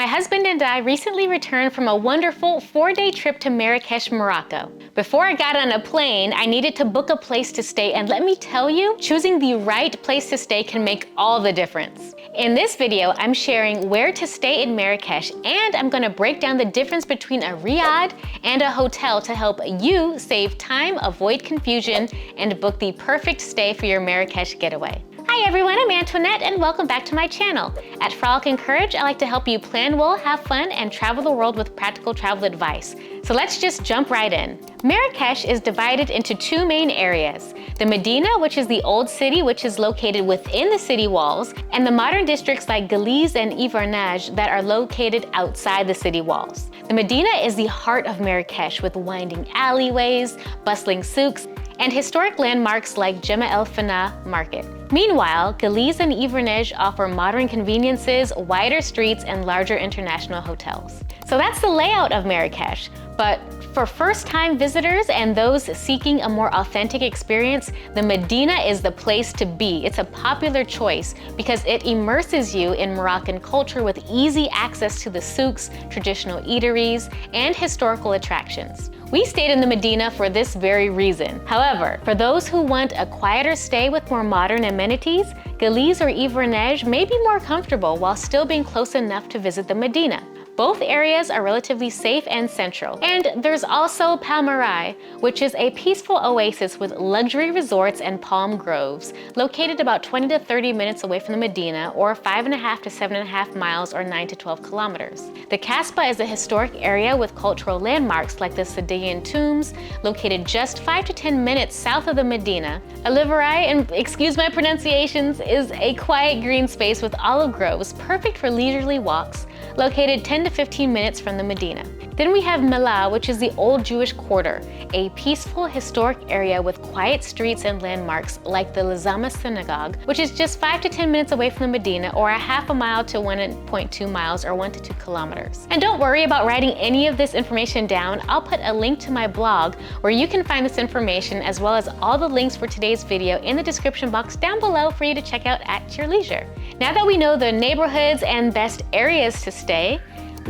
My husband and I recently returned from a wonderful 4-day trip to Marrakech, Morocco. Before I got on a plane, I needed to book a place to stay, and let me tell you, choosing the right place to stay can make all the difference. In this video, I'm sharing where to stay in Marrakech, and I'm going to break down the difference between a riad and a hotel to help you save time, avoid confusion, and book the perfect stay for your Marrakech getaway. Hi everyone, I'm Antoinette and welcome back to my channel. At Frolic and Courage, I like to help you plan well, have fun, and travel the world with practical travel advice. So let's just jump right in. Marrakech is divided into two main areas. The Medina, which is the old city, which is located within the city walls, and the modern districts like Guelz and Ivarnage that are located outside the city walls. The Medina is the heart of Marrakech with winding alleyways, bustling souks, and historic landmarks like Jema El Fana Market. Meanwhile, Guelz and Ivarnage offer modern conveniences, wider streets, and larger international hotels. So that's the layout of Marrakech. But for first-time visitors and those seeking a more authentic experience, the Medina is the place to be. It's a popular choice because it immerses you in Moroccan culture with easy access to the souks, traditional eateries, and historical attractions. We stayed in the Medina for this very reason. However, for those who want a quieter stay with more modern amenities, Guelz or Ivarnage may be more comfortable while still being close enough to visit the Medina. Both areas are relatively safe and central. And there's also Palmeraie, which is a peaceful oasis with luxury resorts and palm groves, located about 20 to 30 minutes away from the Medina, or 5.5 to 7.5 miles or 9 to 12 kilometers. The Kasbah is a historic area with cultural landmarks like the Sadian tombs, located just 5 to 10 minutes south of the Medina. Aliveraie, and excuse my pronunciations, is a quiet green space with olive groves, perfect for leisurely walks, located 10 to 15 minutes from the Medina. Then we have Mellah, which is the Old Jewish Quarter, a peaceful historic area with quiet streets and landmarks like the Lazama Synagogue, which is just 5 to 10 minutes away from the Medina, or a half a mile to 1.2 miles or 1 to 2 kilometers. And don't worry about writing any of this information down. I'll put a link to my blog where you can find this information, as well as all the links for today's video in the description box down below for you to check out at your leisure. Now that we know the neighborhoods and best areas to stay,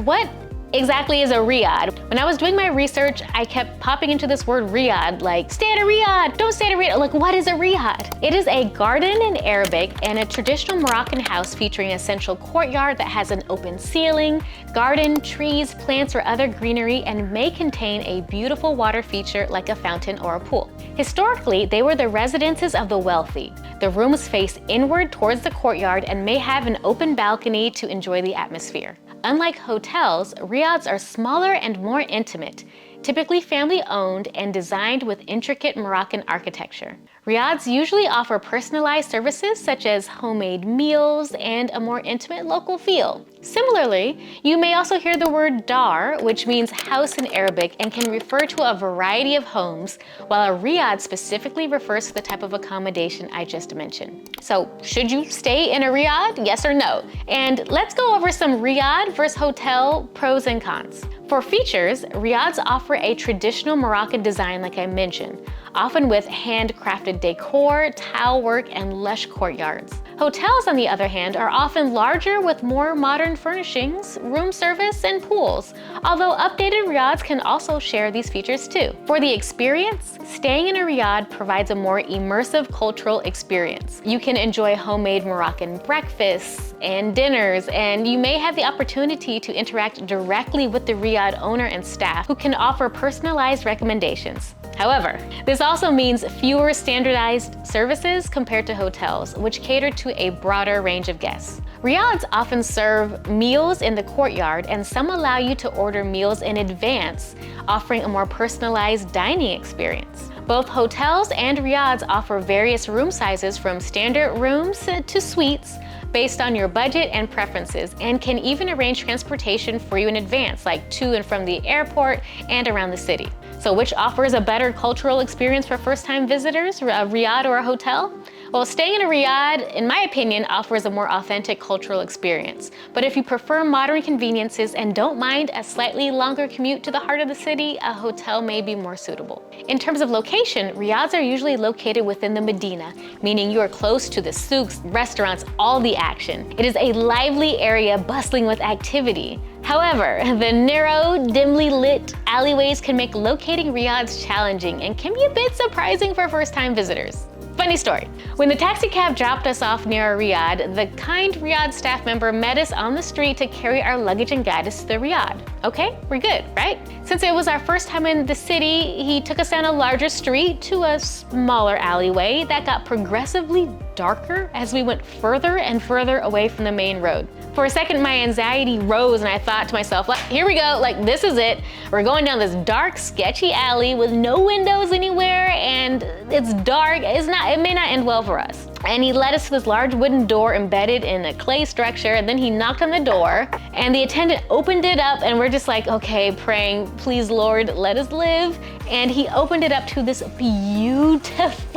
what exactly is a riad? When I was doing my research, I kept popping into this word riad, like, stay at a riad, don't stay at a riad. Like, what is a riad? It is a garden in Arabic and a traditional Moroccan house featuring a central courtyard that has an open ceiling, garden, trees, plants, or other greenery, and may contain a beautiful water feature like a fountain or a pool. Historically, they were the residences of the wealthy. The rooms face inward towards the courtyard and may have an open balcony to enjoy the atmosphere. Unlike hotels, riads are smaller and more intimate, typically family-owned and designed with intricate Moroccan architecture. Riads usually offer personalized services such as homemade meals and a more intimate local feel. Similarly, you may also hear the word dar, which means house in Arabic and can refer to a variety of homes, while a riad specifically refers to the type of accommodation I just mentioned. So, should you stay in a riad? Yes or no? And let's go over some riad versus hotel pros and cons. For features, riads offer a traditional Moroccan design like I mentioned, often with handcrafted decor, tile work, and lush courtyards. Hotels, on the other hand, are often larger with more modern furnishings, room service, and pools, although updated riads can also share these features too. For the experience, staying in a riad provides a more immersive cultural experience. You can enjoy homemade Moroccan breakfasts and dinners, and you may have the opportunity to interact directly with the riad owner and staff, who can offer personalized recommendations. However, this also means fewer standardized services compared to hotels, which cater to a broader range of guests. Riads often serve meals in the courtyard, and some allow you to order meals in advance, offering a more personalized dining experience. Both hotels and riads offer various room sizes from standard rooms to suites based on your budget and preferences, and can even arrange transportation for you in advance, like to and from the airport and around the city. So which offers a better cultural experience for first-time visitors, a riad or a hotel? Well, staying in a riad, in my opinion, offers a more authentic cultural experience. But if you prefer modern conveniences and don't mind a slightly longer commute to the heart of the city, a hotel may be more suitable. In terms of location, riads are usually located within the Medina, meaning you are close to the souks, restaurants, all the action. It is a lively area bustling with activity. However, the narrow, dimly lit alleyways can make locating riads challenging and can be a bit surprising for first-time visitors. Funny story. When the taxi cab dropped us off near a riad, the kind riad staff member met us on the street to carry our luggage and guide us to the riad. Okay, we're good, right? Since it was our first time in the city, he took us down a larger street to a smaller alleyway that got progressively darker as we went further and further away from the main road. For a second, my anxiety rose and I thought to myself, like, here we go, like this is it. We're going down this dark, sketchy alley with no windows anywhere and it's dark. It may not end well for us. And he led us to this large wooden door embedded in a clay structure, and then he knocked on the door and the attendant opened it up and we're just like, okay, praying, please Lord, let us live. And he opened it up to this beautiful,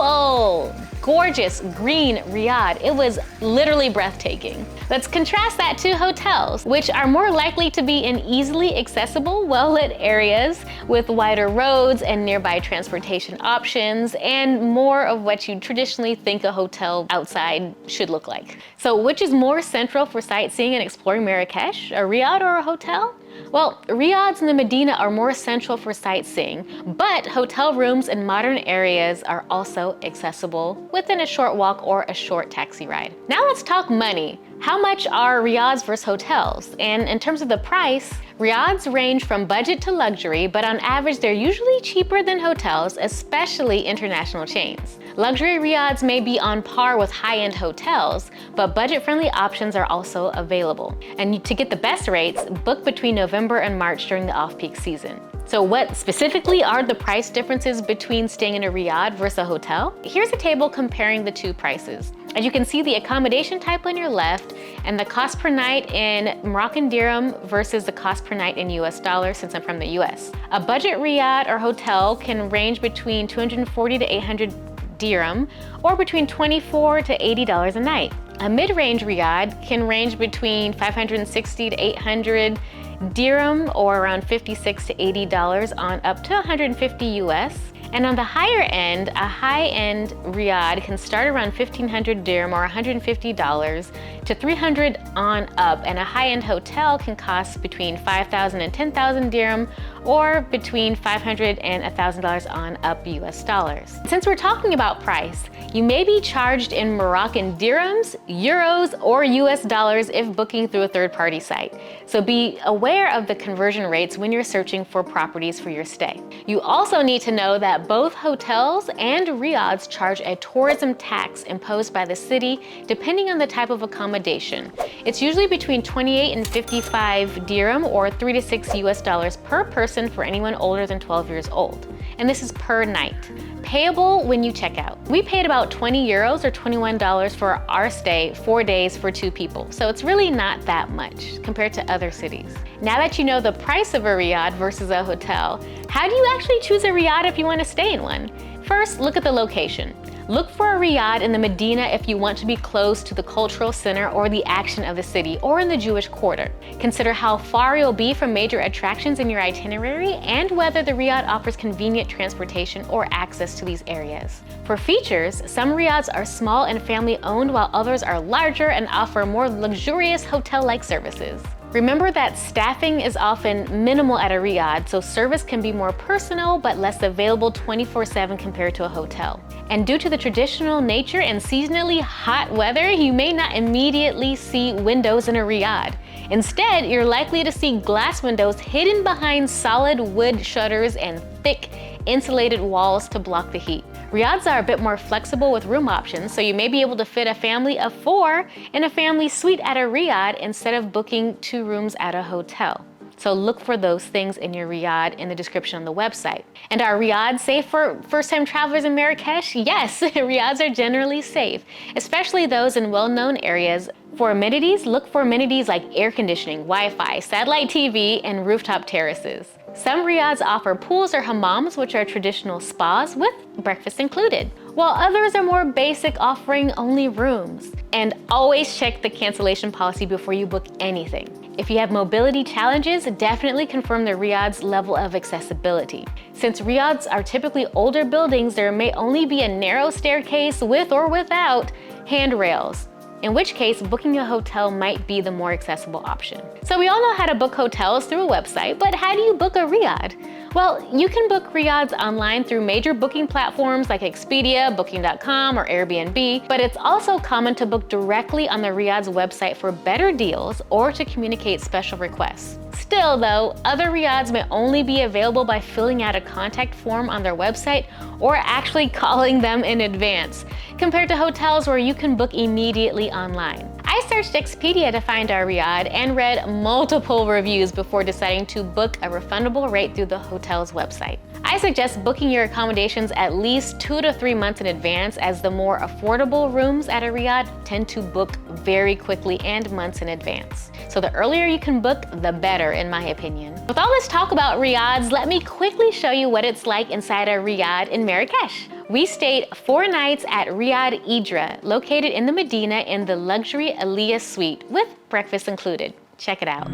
gorgeous green riad. It was literally breathtaking. Let's contrast that to hotels, which are more likely to be in easily accessible, well-lit areas with wider roads and nearby transportation options and more of what you traditionally think a hotel outside should look like. So which is more central for sightseeing and exploring Marrakech, a riad or a hotel? Well, riads in the Medina are more central for sightseeing, but hotel rooms in modern areas are also accessible within a short walk or a short taxi ride. Now let's talk money. How much are riads versus hotels? And in terms of the price, riads range from budget to luxury, but on average they're usually cheaper than hotels, especially international chains. Luxury riads may be on par with high-end hotels, but budget-friendly options are also available. And to get the best rates, book between November and March during the off-peak season. So what specifically are the price differences between staying in a riad versus a hotel? Here's a table comparing the two prices. As you can see, the accommodation type on your left and the cost per night in Moroccan dirham versus the cost per night in US dollars, since I'm from the US. A budget riad or hotel can range between 240 to 800 dirham or between $24 to $80 a night. A mid-range riad can range between 560 to 800 dirham or around $56 to $80 on up to 150 US. And on the higher end, a high-end riad can start around 1,500 dirham or $150 to 300 on up, and a high-end hotel can cost between 5,000 and 10,000 dirham or between $500 and $1,000 on up US dollars. Since we're talking about price, you may be charged in Moroccan dirhams, euros, or US dollars if booking through a third-party site. So be aware of the conversion rates when you're searching for properties for your stay. You also need to know that both hotels and riads charge a tourism tax imposed by the city depending on the type of accommodation. It's usually between 28 and 55 dirham or 3 to 6 US dollars per person for anyone older than 12 years old. And this is per night, payable when you check out. We paid about 20 euros or $21 for our stay, 4 days for 2 people. So it's really not that much compared to other cities. Now that you know the price of a riad versus a hotel, how do you actually choose a riad if you want to stay in one? First, look at the location. Look for a riad in the Medina if you want to be close to the cultural center or the action of the city, or in the Jewish quarter. Consider how far you'll be from major attractions in your itinerary and whether the riad offers convenient transportation or access to these areas. For features, some riads are small and family-owned while others are larger and offer more luxurious hotel-like services. Remember that staffing is often minimal at a riad, so service can be more personal but less available 24/7 compared to a hotel. And due to the traditional nature and seasonally hot weather, you may not immediately see windows in a riad. Instead, you're likely to see glass windows hidden behind solid wood shutters and thick, insulated walls to block the heat. Riads are a bit more flexible with room options, so you may be able to fit a family of 4 in a family suite at a riad instead of booking 2 rooms at a hotel. So look for those things in your riad in the description on the website. And are riads safe for first-time travelers in Marrakech? Yes, riads are generally safe, especially those in well-known areas. For amenities, look for amenities like air conditioning, Wi-Fi, satellite TV, and rooftop terraces. Some riads offer pools or hammams, which are traditional spas with breakfast included. while others are more basic, offering only rooms. And always check the cancellation policy before you book anything. If you have mobility challenges, definitely confirm the Riad's level of accessibility. Since Riads are typically older buildings, there may only be a narrow staircase with or without handrails, in which case booking a hotel might be the more accessible option. So we all know how to book hotels through a website, but how do you book a Riad? Well, you can book Riads online through major booking platforms like Expedia, Booking.com, or Airbnb, but it's also common to book directly on the Riads website for better deals or to communicate special requests. Still though, other Riads may only be available by filling out a contact form on their website or actually calling them in advance, compared to hotels where you can book immediately online. I searched Expedia to find our Riad and read multiple reviews before deciding to book a refundable rate through the hotel's website. I suggest booking your accommodations at least 2 to 3 months in advance, as the more affordable rooms at a Riad tend to book very quickly and months in advance. So the earlier you can book, the better, in my opinion. With all this talk about Riads, let me quickly show you what it's like inside a Riad in Marrakech. We stayed 4 nights at Riad Idra, located in the Medina in the luxury Aliyah suite with breakfast included. Check it out.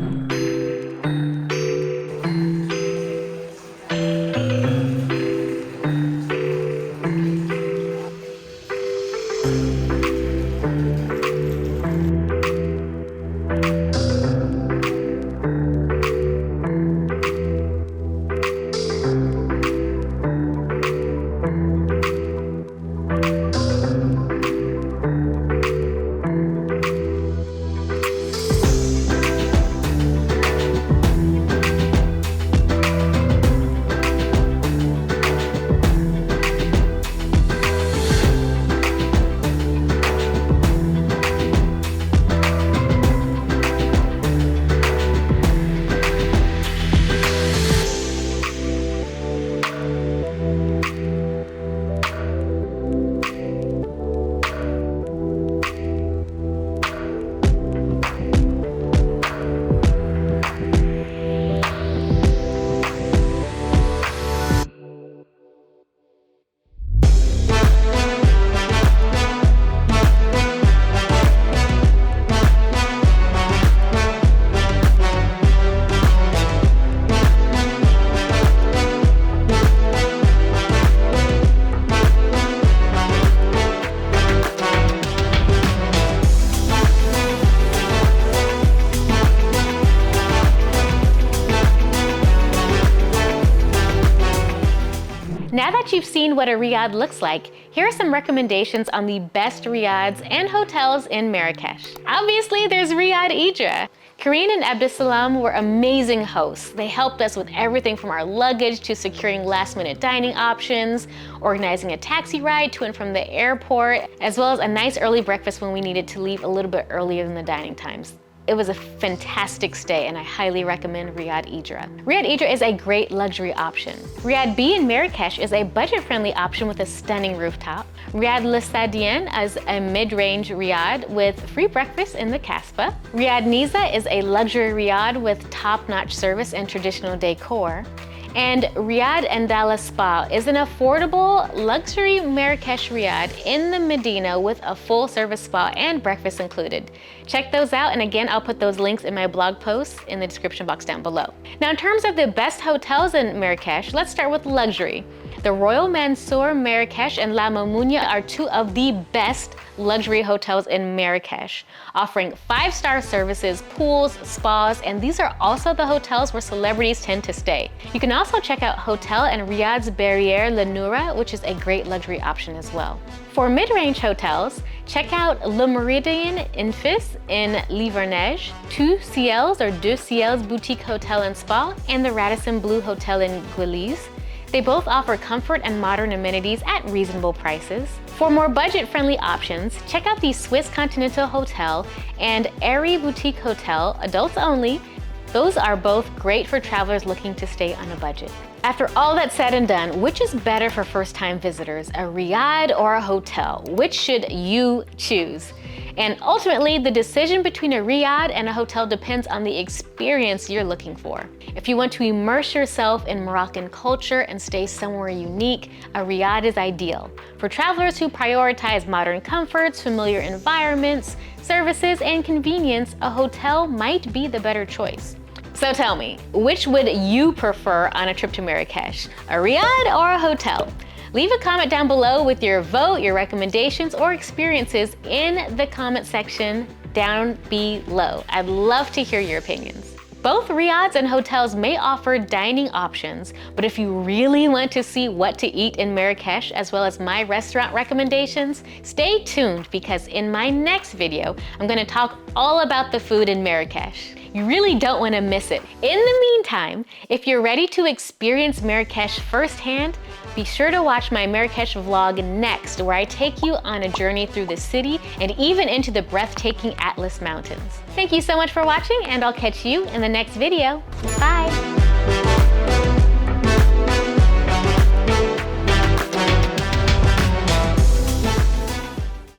Now that you've seen what a Riad looks like, here are some recommendations on the best Riads and hotels in Marrakech. Obviously, there's Riad Idra. Karine and Abdussalam were amazing hosts. They helped us with everything from our luggage to securing last-minute dining options, organizing a taxi ride to and from the airport, as well as a nice early breakfast when we needed to leave a little bit earlier than the dining times. It was a fantastic stay, and I highly recommend Riad Idra. Riad Idra is a great luxury option. Riad B in Marrakech is a budget-friendly option with a stunning rooftop. Riad Le Sadien is a mid-range Riad with free breakfast in the Kasbah. Riad Niza is a luxury Riad with top-notch service and traditional decor. And Riad Andala Spa is an affordable luxury Marrakech Riad in the Medina with a full-service spa and breakfast included. Check those out, and again, I'll put those links in my blog posts in the description box down below. Now, in terms of the best hotels in Marrakech, let's start with luxury. The Royal Mansour Marrakech and La Mamounia are two of the best luxury hotels in Marrakech, offering 5-star services, pools, spas, and these are also the hotels where celebrities tend to stay. You can also check out Hotel and Riad's Barrière La Noura, which is a great luxury option as well. For mid-range hotels, check out Le Méridien Infis in Livernège, Two Ciels or Deux Ciels Boutique Hotel and Spa, and the Radisson Blu Hotel in Guilise. They both offer comfort and modern amenities at reasonable prices. For more budget-friendly options, check out the Swiss Continental Hotel and Airy Boutique Hotel, adults only. Those are both great for travelers looking to stay on a budget. After all that's said and done, which is better for first-time visitors, a Riad or a hotel? Which should you choose? And ultimately, the decision between a riad and a hotel depends on the experience you're looking for. If you want to immerse yourself in Moroccan culture and stay somewhere unique, a riad is ideal. For travelers who prioritize modern comforts, familiar environments, services, and convenience, a hotel might be the better choice. So tell me, which would you prefer on a trip to Marrakech? A riad or a hotel? Leave a comment down below with your vote, your recommendations, or experiences in the comment section down below. I'd love to hear your opinions. Both riads and hotels may offer dining options, but if you really want to see what to eat in Marrakech as well as my restaurant recommendations, stay tuned because in my next video, I'm going to talk all about the food in Marrakech. You really don't want to miss it. In the meantime, if you're ready to experience Marrakech firsthand, be sure to watch my Marrakech vlog next, where I take you on a journey through the city and even into the breathtaking Atlas Mountains. Thank you so much for watching, and I'll catch you in the next video. Bye!